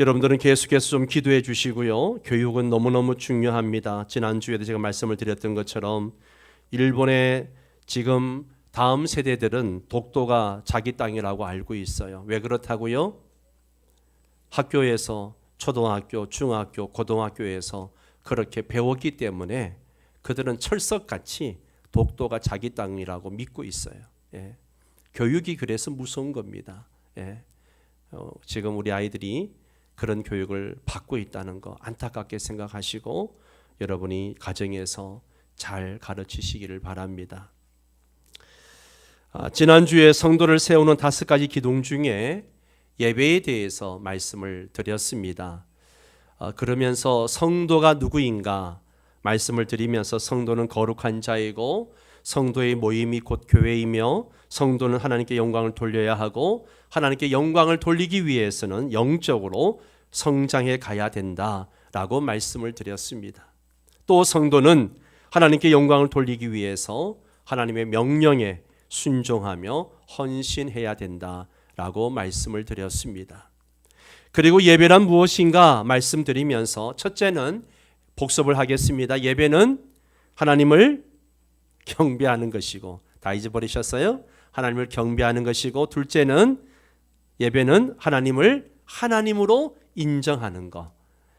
여러분들은 계속해서 좀 기도해 주시고요. 교육은 너무너무 중요합니다. 지난주에도 제가 말씀을 드렸던 것처럼 일본의 지금 다음 세대들은 독도가 자기 땅이라고 알고 있어요. 왜 그렇다고요? 학교에서 초등학교, 중학교, 고등학교에서 그렇게 배웠기 때문에 그들은 철석같이 독도가 자기 땅이라고 믿고 있어요. 예. 교육이 그래서 무서운 겁니다. 예. 지금 우리 아이들이 그런 교육을 받고 있다는 거 안타깝게 생각하시고 여러분이 가정에서 잘 가르치시기를 바랍니다. 지난주에 성도를 세우는 5가지 기둥 중에 예배에 대해서 말씀을 드렸습니다. 그러면서 성도가 누구인가 말씀을 드리면서 성도는 거룩한 자이고 성도의 모임이 곧 교회이며 성도는 하나님께 영광을 돌려야 하고 하나님께 영광을 돌리기 위해서는 영적으로 성장해 가야 된다라고 말씀을 드렸습니다. 또 성도는 하나님께 영광을 돌리기 위해서 하나님의 명령에 순종하며 헌신해야 된다라고 말씀을 드렸습니다. 그리고 예배란 무엇인가 말씀드리면서 첫째는 복습을 하겠습니다. 예배는 하나님을 경배하는 것이고, 다 잊어버리셨어요? 하나님을 경배하는 것이고, 둘째는 예배는 하나님을 하나님으로 인정하는 것,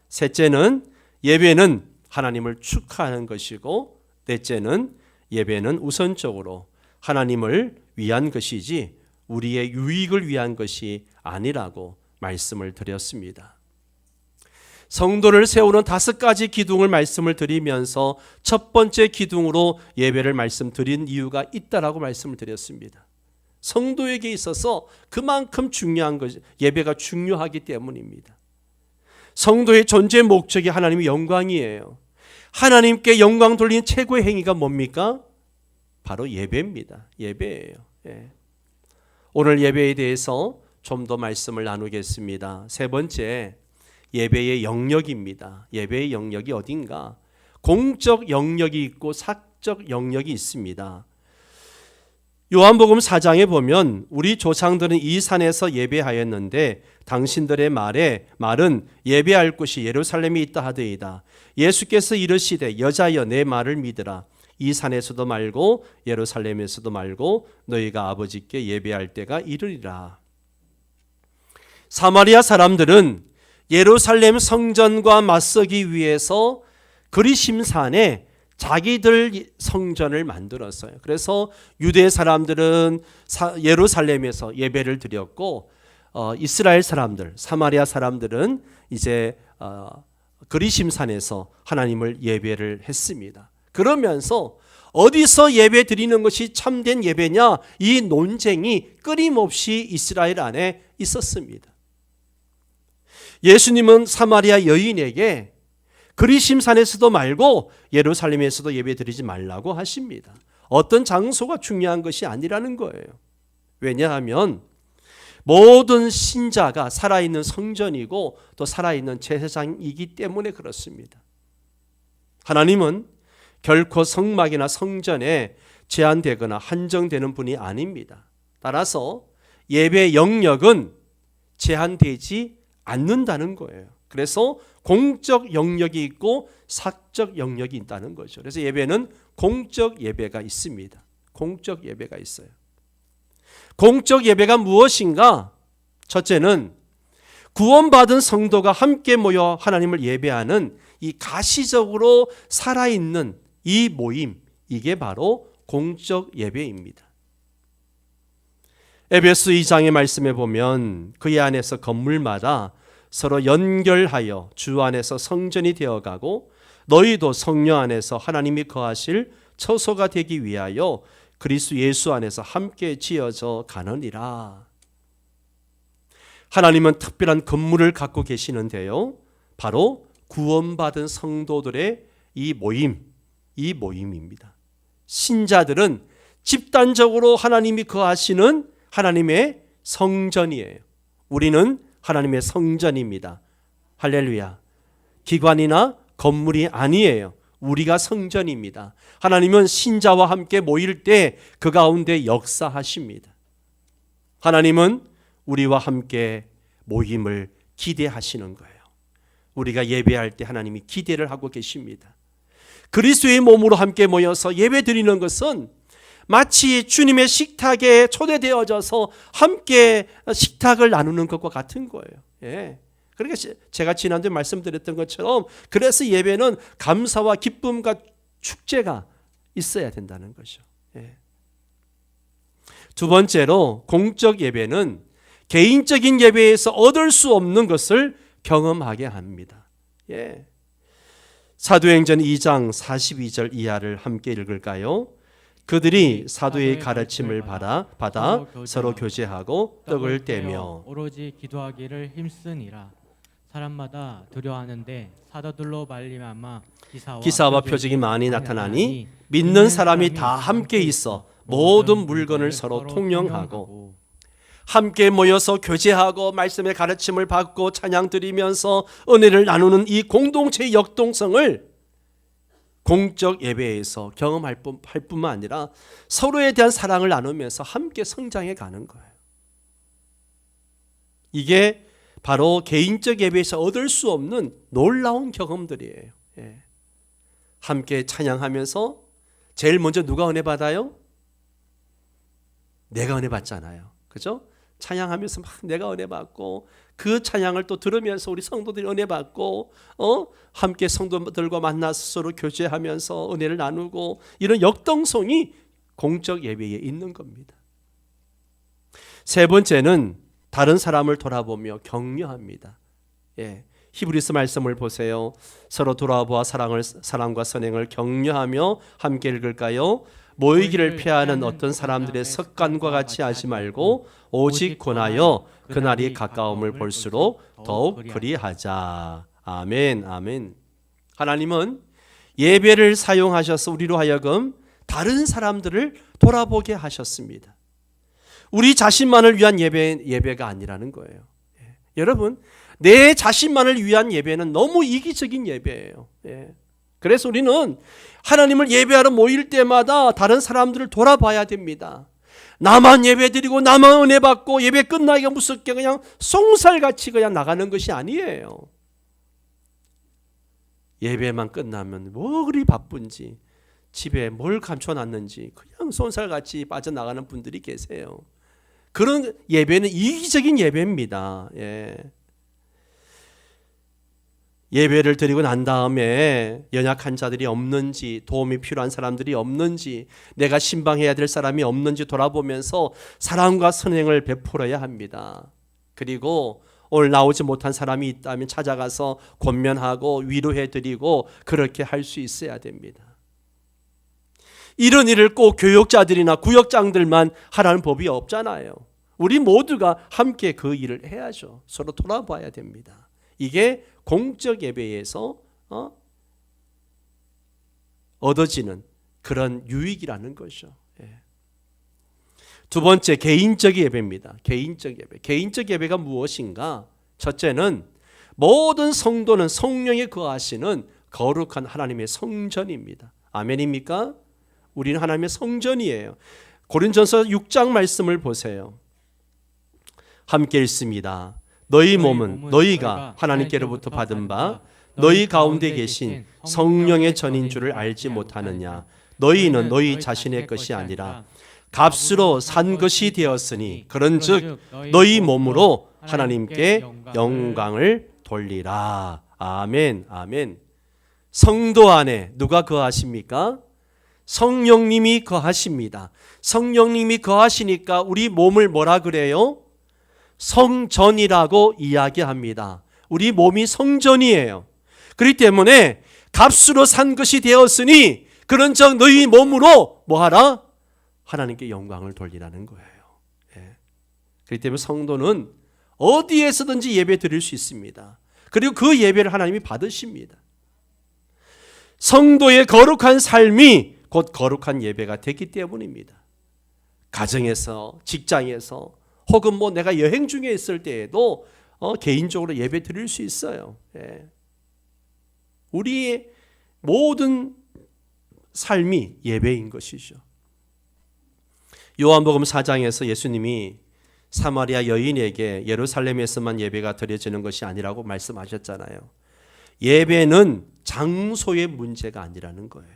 셋째는 예배는 하나님을 축하하는 것이고, 넷째는 예배는 우선적으로 하나님을 위한 것이지 우리의 유익을 위한 것이 아니라고 말씀을 드렸습니다. 성도를 세우는 5가지 기둥을 말씀을 드리면서 첫 번째 기둥으로 예배를 말씀드린 이유가 있다라고 말씀을 드렸습니다. 성도에게 있어서 그만큼 중요한 것, 예배가 중요하기 때문입니다. 성도의 존재 목적이 하나님의 영광이에요. 하나님께 영광 돌리는 최고의 행위가 뭡니까? 바로 예배입니다. 예배예요. 예. 오늘 예배에 대해서 좀 더 말씀을 나누겠습니다. 세 번째, 예배의 영역입니다. 예배의 영역이 어딘가? 공적 영역이 있고 사적 영역이 있습니다. 요한복음 4장에 보면 우리 조상들은 이 산에서 예배하였는데 당신들의 말은 예배할 곳이 예루살렘에 있다 하더이다. 예수께서 이르시되 여자여 내 말을 믿으라. 이 산에서도 말고 예루살렘에서도 말고 너희가 아버지께 예배할 때가 이르리라. 사마리아 사람들은 예루살렘 성전과 맞서기 위해서 그리심산에 자기들 성전을 만들었어요. 그래서 유대 사람들은 예루살렘에서 예배를 드렸고 이스라엘 사람들, 사마리아 사람들은 이제 그리심산에서 하나님을 예배를 했습니다. 그러면서 어디서 예배 드리는 것이 참된 예배냐? 이 논쟁이 끊임없이 이스라엘 안에 있었습니다. 예수님은 사마리아 여인에게 그리심산에서도 말고 예루살렘에서도 예배 드리지 말라고 하십니다. 어떤 장소가 중요한 것이 아니라는 거예요. 왜냐하면 모든 신자가 살아있는 성전이고 또 살아있는 제사장이기 때문에 그렇습니다. 하나님은 결코 성막이나 성전에 제한되거나 한정되는 분이 아닙니다. 따라서 예배 영역은 제한되지 않는다는 거예요. 그래서 공적 영역이 있고 사적 영역이 있다는 거죠. 그래서 예배는 공적 예배가 있습니다. 공적 예배가 있어요. 공적 예배가 무엇인가? 첫째는 구원받은 성도가 함께 모여 하나님을 예배하는 이 가시적으로 살아있는 이 모임, 이게 바로 공적 예배입니다. 에베소 2장의 말씀에 보면 그의 안에서 건물마다 서로 연결하여 주 안에서 성전이 되어가고 너희도 성령 안에서 하나님이 거하실 처소가 되기 위하여 그리스도 예수 안에서 함께 지어져 가느니라. 하나님은 특별한 건물을 갖고 계시는데요, 바로 구원받은 성도들의 이 모임입니다. 신자들은 집단적으로 하나님이 거하시는 하나님의 성전이에요. 우리는 하나님의 성전입니다. 할렐루야. 기관이나 건물이 아니에요. 우리가 성전입니다. 하나님은 신자와 함께 모일 때 그 가운데 역사하십니다. 하나님은 우리와 함께 모임을 기대하시는 거예요. 우리가 예배할 때 하나님이 기대를 하고 계십니다. 그리스도의 몸으로 함께 모여서 예배 드리는 것은 마치 주님의 식탁에 초대되어져서 함께 식탁을 나누는 것과 같은 거예요. 예. 그러니까 제가 지난주에 말씀드렸던 것처럼 그래서 예배는 감사와 기쁨과 축제가 있어야 된다는 거죠. 예. 두 번째로 공적 예배는 개인적인 예배에서 얻을 수 없는 것을 경험하게 합니다. 예. 사도행전 2장 42절 이하를 함께 읽을까요? 그들이 사도의 가르침을 받아 서로 교제하고 떡을 떼며 오로지 기도하기를 힘쓰니라. 사람마다 두려워하는데 사도들로 말미암아 기사와 표적이 많이 나타나니 믿는 사람이 다 함께 있어 모든 물건을 서로 통용하고 함께 모여서 교제하고 말씀의 가르침을 받고 찬양 드리면서 은혜를 나누는 이 공동체의 역동성을 공적 예배에서 경험할 뿐만 아니라 서로에 대한 사랑을 나누면서 함께 성장해 가는 거예요. 이게 바로 개인적 예배에서 얻을 수 없는 놀라운 경험들이에요. 예. 함께 찬양하면서 제일 먼저 누가 은혜 받아요? 내가 은혜 받잖아요. 그죠? 찬양하면서 막 내가 은혜 받고 그 찬양을 또 들으면서 우리 성도들이 은혜 받고 함께 성도들과 만나서 서로 교제하면서 은혜를 나누고 이런 역동성이 공적 예배에 있는 겁니다. 세 번째는 다른 사람을 돌아보며 격려합니다. 예. 히브리서 말씀을 보세요. 서로 돌아보아 사랑과 선행을 격려하며 함께 읽을까요? 모이기를 피하는 어떤 사람들의 습관과 같이 하지 말고 오직 권하여 그날이 가까움을 볼수록 더욱 그리하자. 아멘, 아멘. 하나님은 예배를 사용하셔서 우리로 하여금 다른 사람들을 돌아보게 하셨습니다. 우리 자신만을 위한 예배가 아니라는 거예요. 예. 여러분, 내 자신만을 위한 예배는 너무 이기적인 예배예요. 예. 그래서 우리는 하나님을 예배하러 모일 때마다 다른 사람들을 돌아봐야 됩니다. 나만 예배드리고 나만 은혜 받고 예배 끝나기가 무섭게 그냥 송살같이 그냥 나가는 것이 아니에요. 예배만 끝나면 뭐 그리 바쁜지 집에 뭘 감춰놨는지 그냥 송살같이 빠져나가는 분들이 계세요. 그런 예배는 이기적인 예배입니다. 예. 예배를 드리고 난 다음에 연약한 자들이 없는지 도움이 필요한 사람들이 없는지 내가 신방해야 될 사람이 없는지 돌아보면서 사랑과 선행을 베풀어야 합니다. 그리고 오늘 나오지 못한 사람이 있다면 찾아가서 권면하고 위로해드리고 그렇게 할 수 있어야 됩니다. 이런 일을 꼭 교역자들이나 구역장들만 하라는 법이 없잖아요. 우리 모두가 함께 그 일을 해야죠. 서로 돌아봐야 됩니다. 이게 공적 예배에서 얻어지는 그런 유익이라는 것이죠. 예. 두 번째, 개인적 예배입니다. 개인적 예배. 개인적 예배가 무엇인가? 첫째는 모든 성도는 성령에 거하시는 거룩한 하나님의 성전입니다. 아멘입니까? 우리는 하나님의 성전이에요. 고린전서 6장 말씀을 보세요. 함께 읽습니다. 너희 몸은 너희가 하나님께로부터 받은 바 너희 가운데 계신 성령의 전인 줄을 알지 못하느냐. 너희는 너희 자신의 것이 아니라 값으로 산 것이 되었으니 그런즉 너희 몸으로 하나님께 영광을 돌리라. 아멘, 아멘. 성도 안에 누가 거하십니까? 성령님이 거하십니다. 성령님이 거하시니까 우리 몸을 뭐라 그래요? 성전이라고 이야기합니다. 우리 몸이 성전이에요. 그렇기 때문에 값으로 산 것이 되었으니 그런즉 너희 몸으로 뭐하라? 하나님께 영광을 돌리라는 거예요. 예. 그렇기 때문에 성도는 어디에서든지 예배 드릴 수 있습니다. 그리고 그 예배를 하나님이 받으십니다. 성도의 거룩한 삶이 곧 거룩한 예배가 되기 때문입니다. 가정에서, 직장에서 혹은 뭐 내가 여행 중에 있을 때에도 개인적으로 예배 드릴 수 있어요. 예. 우리의 모든 삶이 예배인 것이죠. 요한복음 4장에서 예수님이 사마리아 여인에게 예루살렘에서만 예배가 드려지는 것이 아니라고 말씀하셨잖아요. 예배는 장소의 문제가 아니라는 거예요.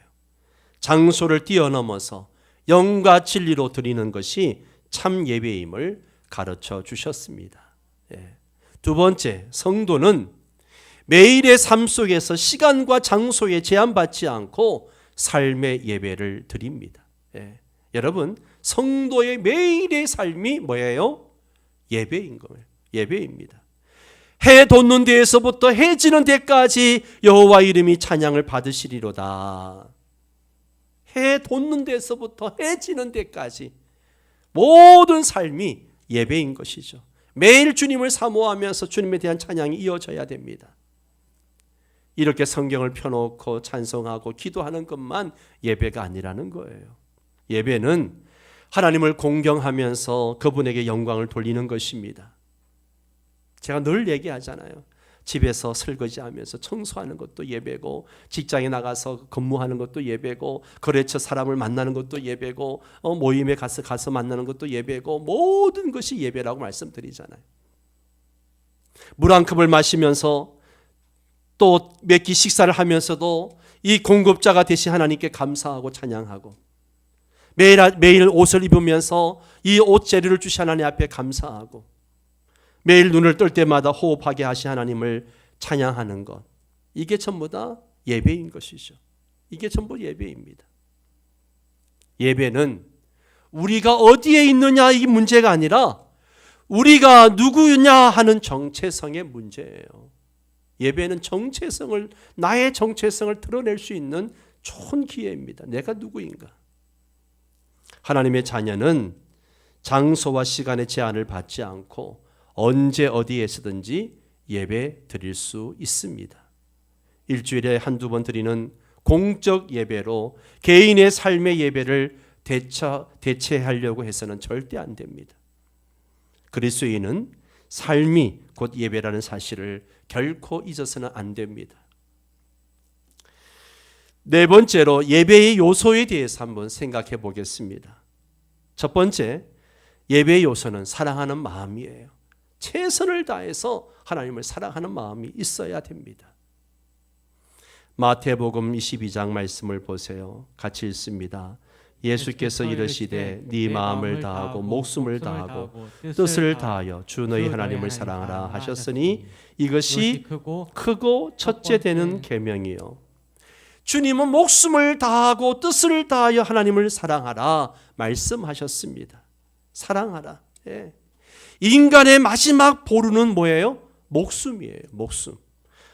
장소를 뛰어넘어서 영과 진리로 드리는 것이 참 예배임을 가르쳐 주셨습니다. 두 번째, 성도는 매일의 삶 속에서 시간과 장소에 제한받지 않고 삶의 예배를 드립니다. 여러분, 성도의 매일의 삶이 뭐예요? 예배인 거예요. 예배입니다. 해 돋는 데에서부터 해 지는 데까지 여호와 이름이 찬양을 받으시리로다. 해 돋는 데서부터 해 지는 데까지 모든 삶이 예배인 것이죠. 매일 주님을 사모하면서 주님에 대한 찬양이 이어져야 됩니다. 이렇게 성경을 펴놓고 찬송하고 기도하는 것만 예배가 아니라는 거예요. 예배는 하나님을 공경하면서 그분에게 영광을 돌리는 것입니다. 제가 늘 얘기하잖아요. 집에서 설거지하면서 청소하는 것도 예배고, 직장에 나가서 근무하는 것도 예배고, 거래처 사람을 만나는 것도 예배고, 모임에 가서 만나는 것도 예배고, 모든 것이 예배라고 말씀드리잖아요. 물 한 컵을 마시면서 또 몇 끼 식사를 하면서도 이 공급자가 되신 하나님께 감사하고 찬양하고, 매일 옷을 입으면서 이 옷 재료를 주신 하나님 앞에 감사하고, 매일 눈을 뜰 때마다 호흡하게 하신 하나님을 찬양하는 것, 이게 전부 다 예배인 것이죠. 이게 전부 예배입니다. 예배는 우리가 어디에 있느냐 이 문제가 아니라 우리가 누구냐 하는 정체성의 문제예요. 예배는 정체성을, 나의 정체성을 드러낼 수 있는 좋은 기회입니다. 내가 누구인가? 하나님의 자녀는 장소와 시간의 제한을 받지 않고 언제 어디에서든지 예배 드릴 수 있습니다. 일주일에 한두 번 드리는 공적 예배로 개인의 삶의 예배를 대체하려고 해서는 절대 안 됩니다. 그리스도인은 삶이 곧 예배라는 사실을 결코 잊어서는 안 됩니다. 네 번째로 예배의 요소에 대해서 한번 생각해 보겠습니다. 첫 번째, 예배의 요소는 사랑하는 마음이에요. 최선을 다해서 하나님을 사랑하는 마음이 있어야 됩니다. 마태복음 22장 말씀을 보세요. 같이 읽습니다. 예수께서 이르시되 네 마음을 다하고 목숨을 다하고 뜻을 다하여 주 너희 하나님을 사랑하라 하셨으니 이것이 크고 첫째 되는 계명이요. 주님은 목숨을 다하고 뜻을 다하여 하나님을 사랑하라 말씀하셨습니다. 사랑하라. 예. 인간의 마지막 보루는 뭐예요? 목숨이에요.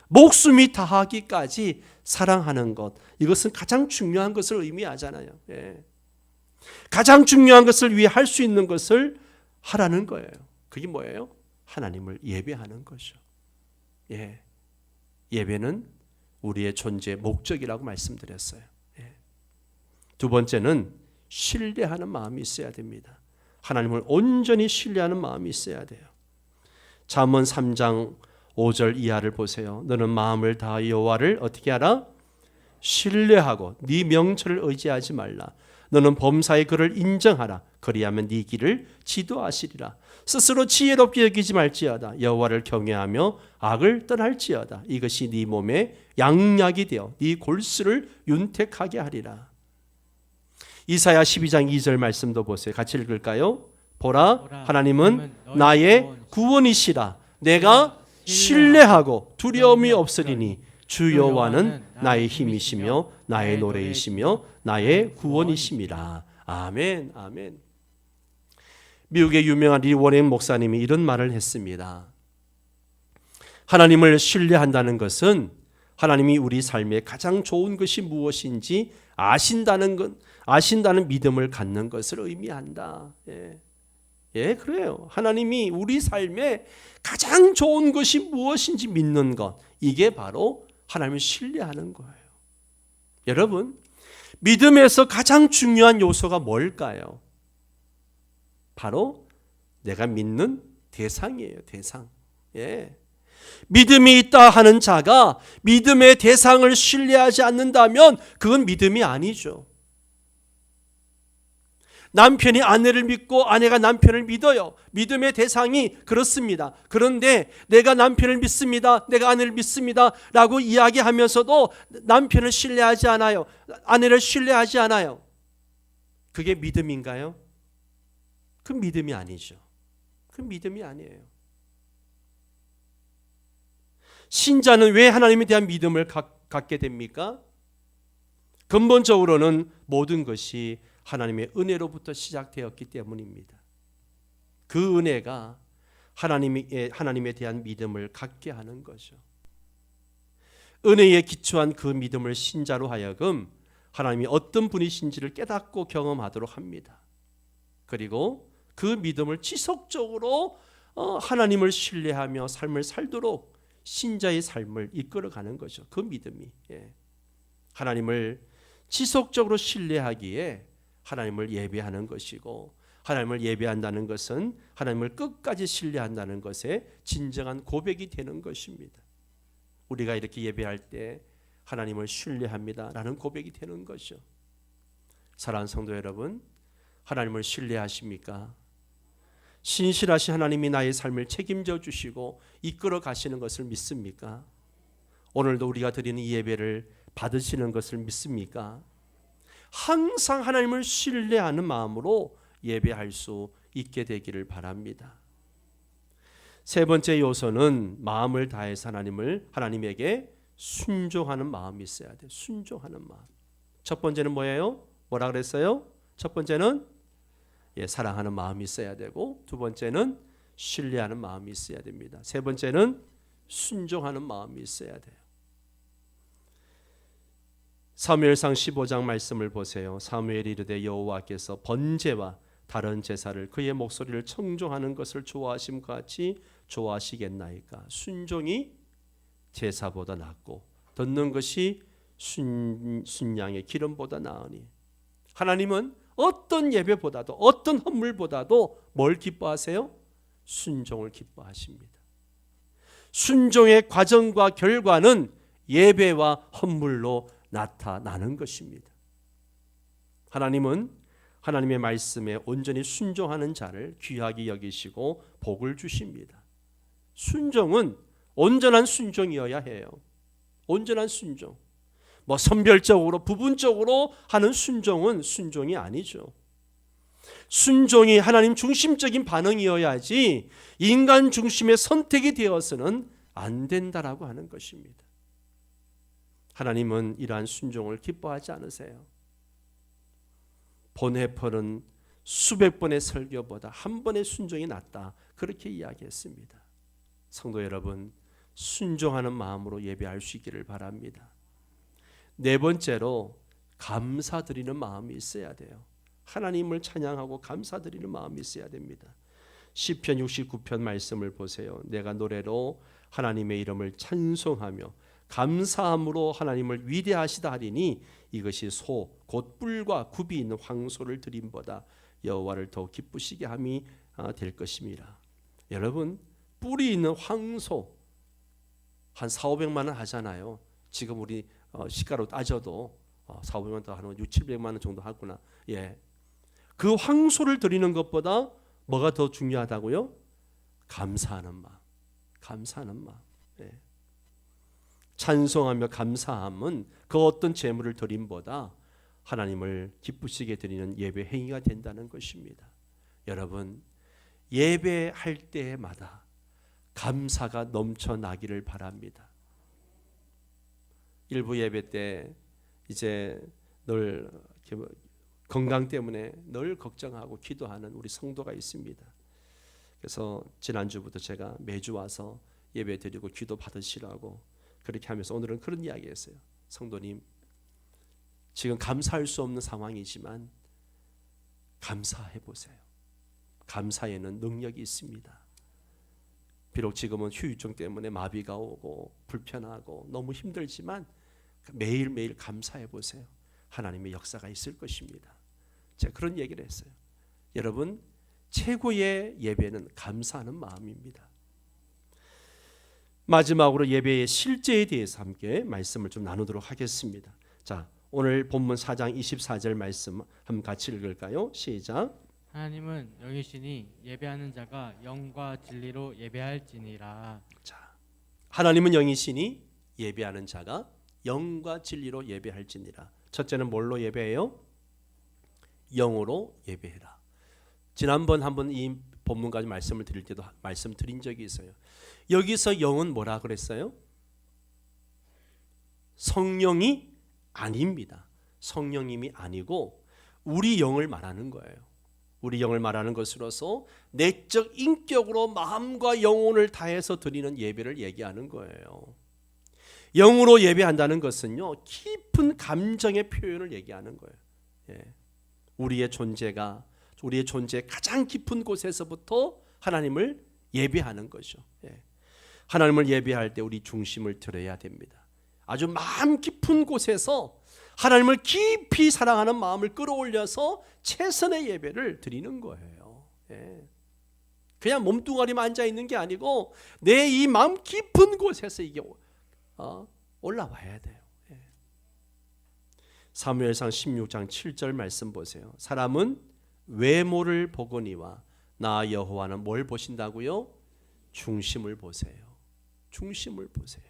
목숨이 다하기까지 사랑하는 것, 이것은 가장 중요한 것을 의미하잖아요. 예. 가장 중요한 것을 위해 할 수 있는 것을 하라는 거예요. 그게 뭐예요? 하나님을 예배하는 거죠. 예. 예배는 우리의 존재의 목적이라고 말씀드렸어요. 예. 두 번째는 신뢰하는 마음이 있어야 됩니다. 하나님을 온전히 신뢰하는 마음이 있어야 돼요. 잠언 3장 5절 이하를 보세요. 너는 마음을 다하여 여호와를 어떻게 하라? 신뢰하고 네 명철을 의지하지 말라. 너는 범사의 그를 인정하라. 그리하면 네 길을 지도하시리라. 스스로 지혜롭게 여기지 말지어다. 여호와를 경외하며 악을 떠날지어다. 이것이 네 몸에 양약이 되어 네 골수를 윤택하게 하리라. 이사야 12장 2절 말씀도 보세요. 같이 읽을까요? 보라, 하나님은 나의 구원이시라. 내가 신뢰하고 두려움이 없으리니 주 여호와는 나의 힘이시며 나의 노래이시며 나의 구원이심이라. 아멘, 아멘. 미국의 유명한 리 워렌 목사님이 이런 말을 했습니다. 하나님을 신뢰한다는 것은 하나님이 우리 삶에 가장 좋은 것이 무엇인지 아신다는 믿음을 갖는 것을 의미한다. 예, 그래요. 하나님이 우리 삶에 가장 좋은 것이 무엇인지 믿는 것, 이게 바로 하나님을 신뢰하는 거예요. 여러분, 믿음에서 가장 중요한 요소가 뭘까요? 바로 내가 믿는 대상이에요. 대상. 예. 믿음이 있다 하는 자가 믿음의 대상을 신뢰하지 않는다면 그건 믿음이 아니죠. 남편이 아내를 믿고 아내가 남편을 믿어요. 믿음의 대상이 그렇습니다. 그런데 내가 남편을 믿습니다, 내가 아내를 믿습니다 라고 이야기하면서도 남편을 신뢰하지 않아요. 아내를 신뢰하지 않아요. 그게 믿음인가요? 그 믿음이 아니죠. 그 믿음이 아니에요. 신자는 왜 하나님에 대한 믿음을 갖게 됩니까? 근본적으로는 모든 것이 하나님의 은혜로부터 시작되었기 때문입니다. 그 은혜가 하나님에 대한 믿음을 갖게 하는 거죠. 은혜에 기초한 그 믿음을 신자로 하여금 하나님이 어떤 분이신지를 깨닫고 경험하도록 합니다. 그리고 그 믿음을 지속적으로 하나님을 신뢰하며 삶을 살도록 신자의 삶을 이끌어가는 거죠. 그 믿음이 하나님을 지속적으로 신뢰하기에 하나님을 예배하는 것이고, 하나님을 예배한다는 것은 하나님을 끝까지 신뢰한다는 것의 진정한 고백이 되는 것입니다. 우리가 이렇게 예배할 때 하나님을 신뢰합니다 라는 고백이 되는 거죠. 사랑하는 성도 여러분, 하나님을 신뢰하십니까? 신실하신 하나님이 나의 삶을 책임져 주시고 이끌어 가시는 것을 믿습니까? 오늘도 우리가 드리는 이 예배를 받으시는 것을 믿습니까? 항상 하나님을 신뢰하는 마음으로 예배할 수 있게 되기를 바랍니다. 세 번째 요소는 마음을 다해서 하나님에게 순종하는 마음이 있어야 돼요. 순종하는 마음. 첫 번째는 뭐예요? 뭐라 그랬어요? 첫 번째는 사랑하는 마음이 있어야 되고, 두 번째는 신뢰하는 마음이 있어야 됩니다. 세 번째는 순종하는 마음이 있어야 돼요. 사무엘상 15장 말씀을 보세요. 사무엘이 이르되 여호와께서 번제와 다른 제사를 그의 목소리를 청종하는 것을 좋아하심과 같이 좋아하시겠나이까. 순종이 제사보다 낫고 듣는 것이 순양의 기름보다 나으니. 하나님은 어떤 예배보다도 어떤 헌물보다도 뭘 기뻐하세요? 순종을 기뻐하십니다. 순종의 과정과 결과는 예배와 헌물로 나타나는 것입니다. 하나님은 하나님의 말씀에 온전히 순종하는 자를 귀하게 여기시고 복을 주십니다. 순종은 온전한 순종이어야 해요. 온전한 순종. 선별적으로 부분적으로 하는 순종은 순종이 아니죠. 순종이 하나님 중심적인 반응이어야지 인간 중심의 선택이 되어서는 안 된다라고 하는 것입니다. 하나님은 이러한 순종을 기뻐하지 않으세요. 본회퍼는 수백 번의 설교보다 한 번의 순종이 낫다, 그렇게 이야기했습니다. 성도 여러분, 순종하는 마음으로 예배할 수 있기를 바랍니다. 네 번째로 감사드리는 마음이 있어야 돼요. 하나님을 찬양하고 감사드리는 마음이 있어야 됩니다. 시편 69편 말씀을 보세요. 내가 노래로 하나님의 이름을 찬송하며 감사함으로 하나님을 위대하시다 하리니 이것이 소 곧 뿔과 굽이 있는 황소를 드림보다 여호와를 더 기쁘시게 함이 될 것임이라. 여러분, 뿔이 있는 황소 한 4,500만 원 하잖아요. 지금 우리 시가로 따져도 4,500만 원 더 하는 6,700만 원 정도 하구나. 그 황소를 드리는 것보다 뭐가 더 중요하다고요? 감사하는 마음. 감사하는 마음. 찬송하며 감사함은 그 어떤 제물을 드림보다 하나님을 기쁘시게 드리는 예배 행위가 된다는 것입니다. 여러분, 예배할 때마다 감사가 넘쳐나기를 바랍니다. 일부 예배 때 이제 늘 건강 때문에 늘 걱정하고 기도하는 우리 성도가 있습니다. 그래서 지난주부터 제가 매주 와서 예배 드리고 기도 받으시라고 그렇게 하면서 오늘은 그런 이야기 했어요. 성도님, 지금 감사할 수 없는 상황이지만 감사해 보세요. 감사에는 능력이 있습니다. 비록 지금은 후유증 때문에 마비가 오고 불편하고 너무 힘들지만 매일매일 감사해 보세요. 하나님의 역사가 있을 것입니다. 제가 그런 얘기를 했어요. 여러분, 최고의 예배는 감사하는 마음입니다. 마지막으로 예배의 실제에 대해서 함께 말씀을 좀 나누도록 하겠습니다. 자, 오늘 본문 4장 24절 말씀 한번 같이 읽을까요? 시작. 하나님은 영이시니 예배하는 자가 영과 진리로 예배할지니라. 자, 하나님은 영이시니 예배하는 자가 영과 진리로 예배할지니라. 첫째는 뭘로 예배해요? 영으로 예배해라. 지난번 한번 이 본문까지 말씀을 드릴 때도 말씀드린 적이 있어요. 여기서 영은 뭐라 그랬어요? 성령이 아닙니다. 성령님이 아니고 우리 영을 말하는 거예요. 우리 영을 말하는 것으로서 내적 인격으로 마음과 영혼을 다해서 드리는 예배를 얘기하는 거예요. 영으로 예배한다는 것은요, 깊은 감정의 표현을 얘기하는 거예요. 예. 우리의 존재의 가장 깊은 곳에서부터 하나님을 예배하는 거죠. 예. 하나님을 예배할 때 우리 중심을 들어야 됩니다. 아주 마음 깊은 곳에서 하나님을 깊이 사랑하는 마음을 끌어올려서 최선의 예배를 드리는 거예요. 예. 그냥 몸뚱아리만 앉아 있는 게 아니고 내 이 마음 깊은 곳에서 이게 올라와야 돼요. 예. 사무엘상 16장 7절 말씀 보세요. 사람은 외모를 보거니와 나 여호와는 뭘 보신다고요? 중심을 보세요. 중심을 보세요.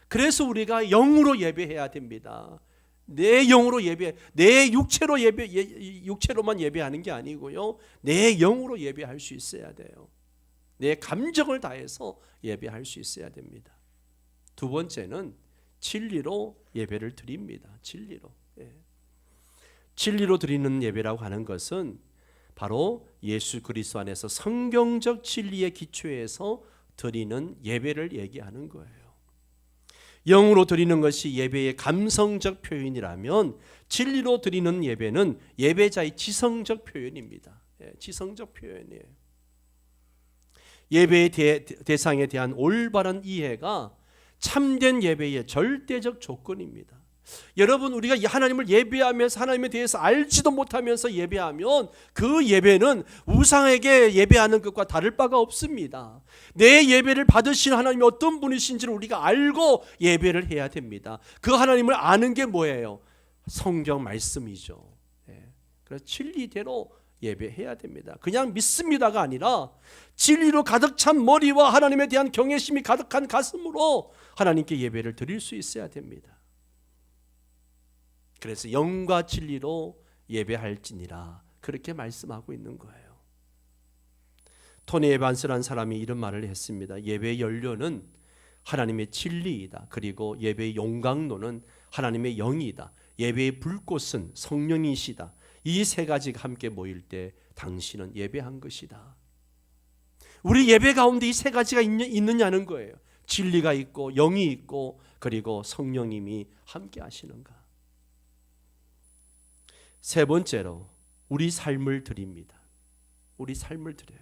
그래서 우리가 영으로 예배해야 됩니다. 내 영으로 예배, 내 육체로만 예배하는 게 아니고요. 내 영으로 예배할 수 있어야 돼요. 내 감정을 다해서 예배할 수 있어야 됩니다. 두 번째는 진리로 예배를 드립니다. 진리로. 예. 진리로 드리는 예배라고 하는 것은 바로 예수 그리스도 안에서 성경적 진리의 기초에서 드리는 예배를 얘기하는 거예요. 영으로 드리는 것이 예배의 감성적 표현이라면 진리로 드리는 예배는 예배자의 지성적 표현입니다. 예, 지성적 표현이에요. 예배의 대상에 대한 올바른 이해가 참된 예배의 절대적 조건입니다. 여러분, 우리가 하나님을 예배하면서 하나님에 대해서 알지도 못하면서 예배하면 그 예배는 우상에게 예배하는 것과 다를 바가 없습니다. 내 예배를 받으신 하나님이 어떤 분이신지를 우리가 알고 예배를 해야 됩니다. 그 하나님을 아는 게 뭐예요? 성경 말씀이죠. 그래서 진리대로 예배해야 됩니다. 그냥 믿습니다가 아니라 진리로 가득 찬 머리와 하나님에 대한 경외심이 가득한 가슴으로 하나님께 예배를 드릴 수 있어야 됩니다. 그래서 영과 진리로 예배할지니라 그렇게 말씀하고 있는 거예요. 토니 에반스라는 사람이 이런 말을 했습니다. 예배의 연료는 하나님의 진리이다. 그리고 예배의 용광로는 하나님의 영이다. 예배의 불꽃은 성령이시다. 이 세 가지가 함께 모일 때 당신은 예배한 것이다. 우리 예배 가운데 이 세 가지가 있느냐는 거예요. 진리가 있고 영이 있고 그리고 성령님이 함께 하시는가. 세 번째로 우리 삶을 드립니다. 우리 삶을 드려요.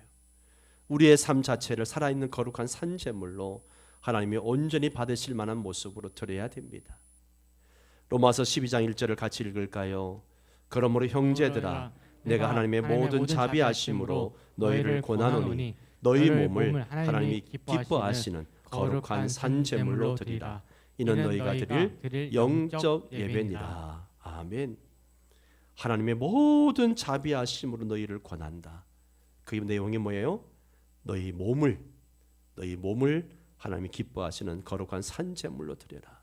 우리의 삶 자체를 살아있는 거룩한 산제물로 하나님이 온전히 받으실 만한 모습으로 드려야 됩니다. 로마서 12장 1절을 같이 읽을까요? 그러므로 형제들아 내가 하나님의 모든 자비하심으로 너희를 권하노니 너희 몸을 하나님이 기뻐하시는 거룩한 산제물로 드리라. 이는 너희가 드릴 영적 예배니라. 아멘. 하나님의 모든 자비하심으로 너희를 권한다. 그 내용이 뭐예요? 너희 몸을 하나님이 기뻐하시는 거룩한 산제물로 드려라.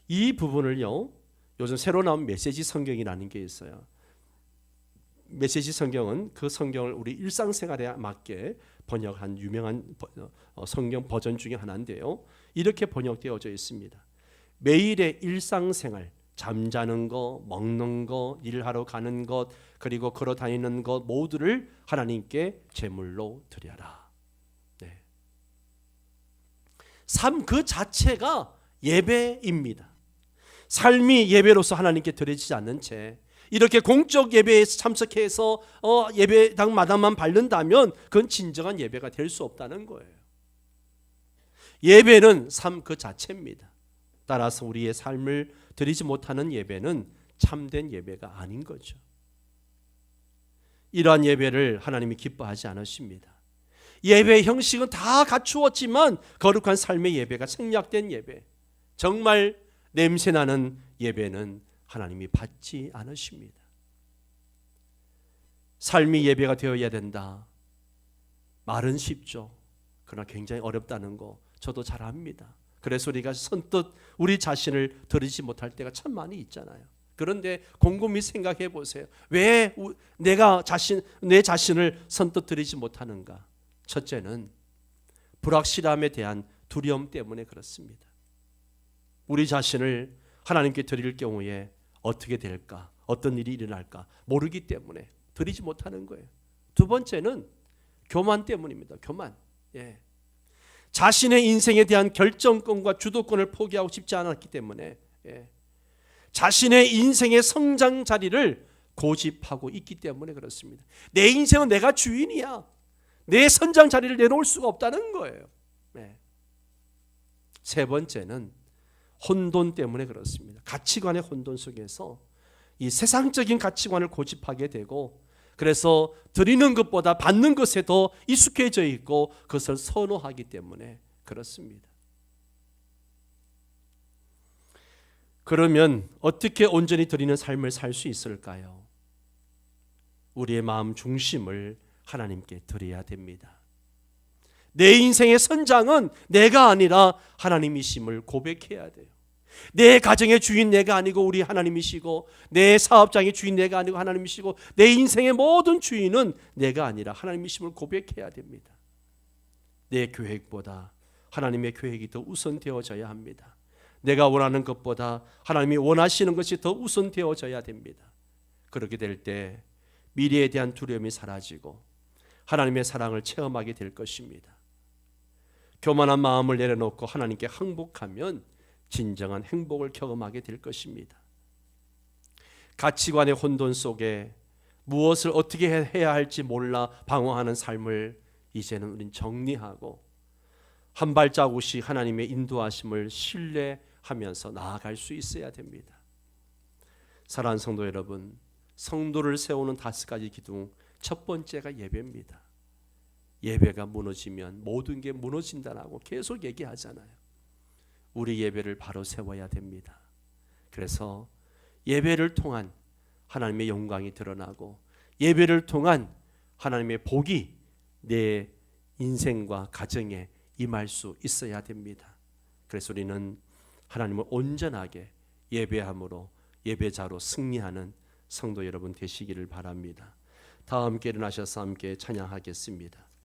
이 부분을요, 요즘 새로 나온 메시지 성경이라는 게 있어요. 메시지 성경은 그 성경을 우리 일상생활에 맞게 번역한 유명한 성경 버전 중에 하나인데요. 이렇게 번역되어져 있습니다. 매일의 일상생활, 잠자는 거, 먹는 거, 일하러 가는 것, 그리고 걸어 다니는 것 모두를 하나님께 제물로 드려라. 네. 삶 그 자체가 예배입니다. 삶이 예배로서 하나님께 드려지지 않는 채 이렇게 공적 예배에 참석해서 예배당마다만 바른다면 그건 진정한 예배가 될 수 없다는 거예요. 예배는 삶 그 자체입니다. 따라서 우리의 삶을 드리지 못하는 예배는 참된 예배가 아닌 거죠. 이러한 예배를 하나님이 기뻐하지 않으십니다. 예배의 형식은 다 갖추었지만 거룩한 삶의 예배가 생략된 예배, 정말 냄새나는 예배는 하나님이 받지 않으십니다. 삶이 예배가 되어야 된다. 말은 쉽죠. 그러나 굉장히 어렵다는 거 저도 잘 압니다. 그래서 우리가 선뜻 우리 자신을 드리지 못할 때가 참 많이 있잖아요. 그런데 곰곰이 생각해 보세요. 왜 내 자신을 선뜻 드리지 못하는가? 첫째는 불확실함에 대한 두려움 때문에 그렇습니다. 우리 자신을 하나님께 드릴 경우에 어떻게 될까? 어떤 일이 일어날까? 모르기 때문에 드리지 못하는 거예요. 두 번째는 교만 때문입니다. 교만. 예. 자신의 인생에 대한 결정권과 주도권을 포기하고 싶지 않았기 때문에 자신의 인생의 성장 자리를 고집하고 있기 때문에 그렇습니다. 내 인생은 내가 주인이야. 내 선장 자리를 내놓을 수가 없다는 거예요. 세 번째는 혼돈 때문에 그렇습니다. 가치관의 혼돈 속에서 이 세상적인 가치관을 고집하게 되고 그래서 드리는 것보다 받는 것에 더 익숙해져 있고 그것을 선호하기 때문에 그렇습니다. 그러면 어떻게 온전히 드리는 삶을 살 수 있을까요? 우리의 마음 중심을 하나님께 드려야 됩니다. 내 인생의 선장은 내가 아니라 하나님이심을 고백해야 돼요. 내 가정의 주인 내가 아니고 우리 하나님이시고 내 사업장의 주인 내가 아니고 하나님이시고 내 인생의 모든 주인은 내가 아니라 하나님이심을 고백해야 됩니다. 내 계획보다 하나님의 계획이 더 우선되어져야 합니다. 내가 원하는 것보다 하나님이 원하시는 것이 더 우선되어져야 됩니다. 그렇게 될 때 미래에 대한 두려움이 사라지고 하나님의 사랑을 체험하게 될 것입니다. 교만한 마음을 내려놓고 하나님께 항복하면 진정한 행복을 경험하게 될 것입니다. 가치관의 혼돈 속에 무엇을 어떻게 해야 할지 몰라 방황하는 삶을 이제는 우린 정리하고 한 발자국씩 하나님의 인도하심을 신뢰하면서 나아갈 수 있어야 됩니다. 사랑하는 성도 여러분, 성도를 세우는 5가지 기둥 첫 번째가 예배입니다. 예배가 무너지면 모든 게 무너진다라고 계속 얘기하잖아요. 우리 예배를 바로 세워야 됩니다. 그래서 예배를 통한 하나님의 영광이 드러나고 예배를 통한 하나님의 복이 내 인생과 가정에 임할 수 있어야 됩니다. 그래서 우리는 하나님을 온전하게 예배함으로 예배자로 승리하는 성도 여러분 되시기를 바랍니다. 다 함께 일어나셔서 함께 찬양하겠습니다.